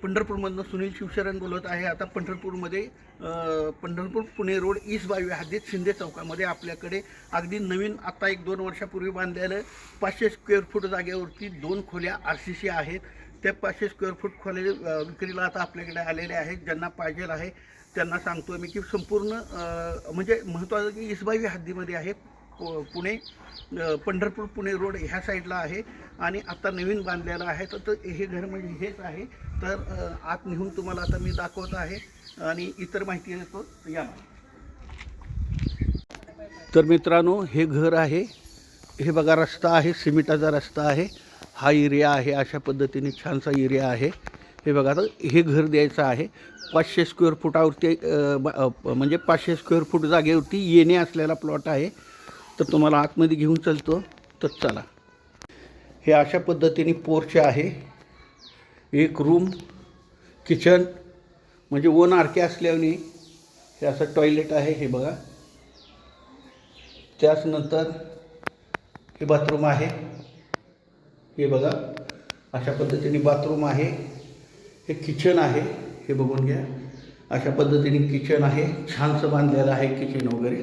पंढरपूरमधनं सुनील शिवशरण बोलत आहे. आता पंढरपूरमध्ये पंढरपूर पुणे रोड ईस्ट बावी हद्दीत शिंदे चौकामध्ये आपल्याकडे अगदी नवीन आता 1-2 वर्षापूर्वी बांधलेलं 500 स्क्वेअर फूट जागेवरती 2 खोल्या RCC आहेत. त्या 500 स्क्वेअर फूट खोल्या विक्रीला आता आपल्याकडे आलेल्या आहेत. ज्यांना पाहिजे आहे त्यांना सांगतो मी की संपूर्ण म्हणजे महत्त्वाचं की ईस्ट बावी हद्दीमध्ये आहे. पुणे पंढरपूर पुणे रोड ह्या साईडला आहे आणि आता नवीन बांधलेलं आहे. तर हे घर म्हणजे हेच आहे. तर आत निघून तुम्हाला आता मी दाखवत आहे आणि इतर माहिती देतो या. तर मित्रांनो, हे घर आहे. हे बघा, रस्ता आहे, सिमेंटाचा रस्ता आहे. हा एरिया आहे, अशा पद्धतीने छानसा एरिया आहे. हे बघा, तर हे घर द्यायचं आहे 500 स्क्वेअर फुटावरती, म्हणजे 500 स्क्वेअर फूट जागेवरती येणे असलेला प्लॉट आहे. तर तुम्हाला आतमध्ये घेऊन चालतो, तर चला. हे अशा पद्धतीने पोर्च आहे. एक रूम, किचन, म्हणजे 1 RK असल्याने हे असं टॉयलेट आहे. हे बघा, त्याच नंतर हे बाथरूम आहे. हे बघा, अशा पद्धतीने बाथरूम आहे. हे किचन आहे, हे बघून घ्या. अशा पद्धतीने किचन आहे, छानसं बांधलेलं आहे किचन वगैरे.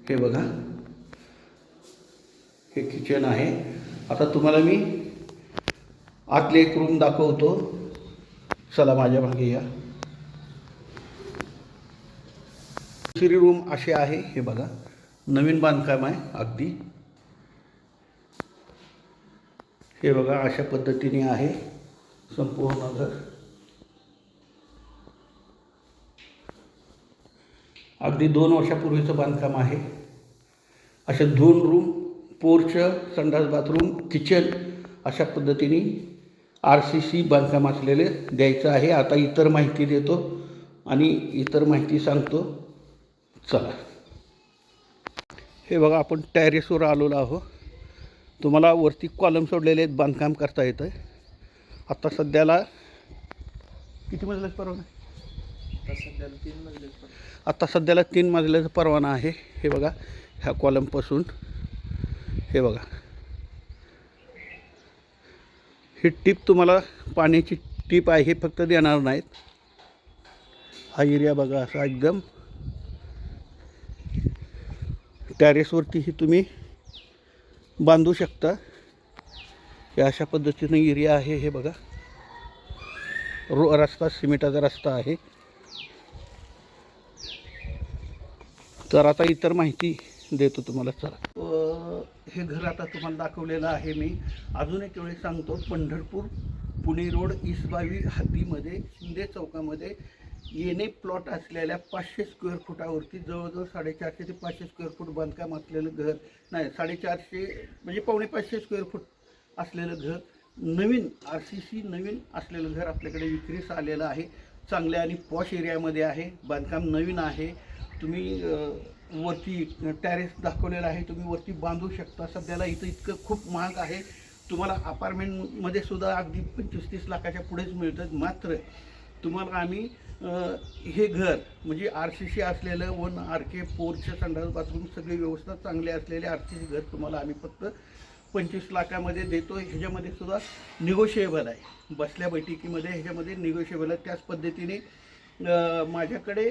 हे बघा, हे किचन आहे. आता तुम्हाला मी आतले एक रूम दाखवतो. चला माझ्या मागे या. दुसरी रूम अशी आहे. हे बघा, नवीन बांधकाम आहे अगदी. हे बघा, अशा पद्धतीने आहे संपूर्ण घर. अगदी 2 वर्षापूर्वीचं बांधकाम आहे. अशा 2 रूम, पोर्च, संडास, बाथरूम, किचन अशा पद्धतीने RCC बांधकाम असलेले द्यायचं आहे. आता इतर माहिती देतो आणि इतर माहिती सांगतो. चला. हे बघा, आपण टेरेसवर आलेलो आहोत. तुम्हाला वरती कॉलम सोडलेले आहेत, बांधकाम करता येतं. आता सध्याला किती मजल्याचा परवाना आहे? आता सध्याला 3 मजल्याचा परवाना आहे. हे बघा, ह्या कॉलमपासून हे बघा, ही टीप तुम्हाला पाण्याची टीप आहे, हे फक्त देणार नाहीत. हा एरिया बघा असा एकदम. टेरेसवरतीही तुम्ही बांधू शकता. हे अशा पद्धतीने एरिया आहे. हे बघा, रस्ता सिमेंटाचा रस्ता आहे. तर आता इतर माहिती देतो तुम्हाला. चला. हे घर आता तुम्हाला दाखवलेलं आहे मी. अजून एक वेळेस सांगतो, पंढरपूर पुणे रोड ईस्ट बावी हद्दीमध्ये शिंदे चौकामध्ये येणे प्लॉट असलेल्या 500 स्क्वेअर फुटावरती जवळजवळ 450 ते 500 स्क्वेअर फूट बांधकाम असलेलं घर, नाही 450 म्हणजे 450 स्क्वेअर फूट असलेलं घर, नवीन RCC नवीन असलेलं घर आपल्याकडे विक्रीस आलेलं आहे. चांगल्या आणि पॉश एरियामध्ये आहे. बांधकाम नवीन आहे. तुम्ही वरती टेरेस दाखवलेला आहे, तुम्ही वरती बांधू शकता. सध्याला इथं इतकं खूप महाग आहे. तुम्हाला अपार्टमेंटमध्ये सुद्धा अगदी 25-30 लाखाच्या पुढेच मिळतात. मात्र तुम्हाला आम्ही हे घर म्हणजे RCC असलेलं 1 RK, पोर्च, संडास, बाथरूम सगळी व्यवस्था चांगली असलेले RCC घर तुम्हाला आम्ही फक्त 25 लाखामध्ये देतो. ह्याच्यामध्ये सुद्धा निगोशिएबल आहे. बसल्या बैठकीमध्ये ह्याच्यामध्ये निगोशिएबल आहे. त्याच पद्धतीने माझ्याकडे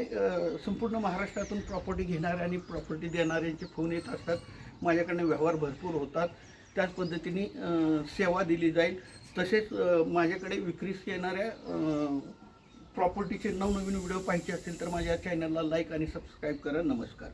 संपूर्ण महाराष्ट्रातून प्रॉपर्टी घेणारे आणि प्रॉपर्टी देणाऱ्यांचे फोन येत असतात. माझ्याकडनं व्यवहार भरपूर होतात. त्याच पद्धतीने सेवा दिली जाईल. तसेच माझ्याकडे विक्रीस येणाऱ्या प्रॉपर्टीचे नवनवीन व्हिडिओ पाहिजे असतील तर माझ्या चॅनलला लाईक आणि सबस्क्राईब करा. नमस्कार.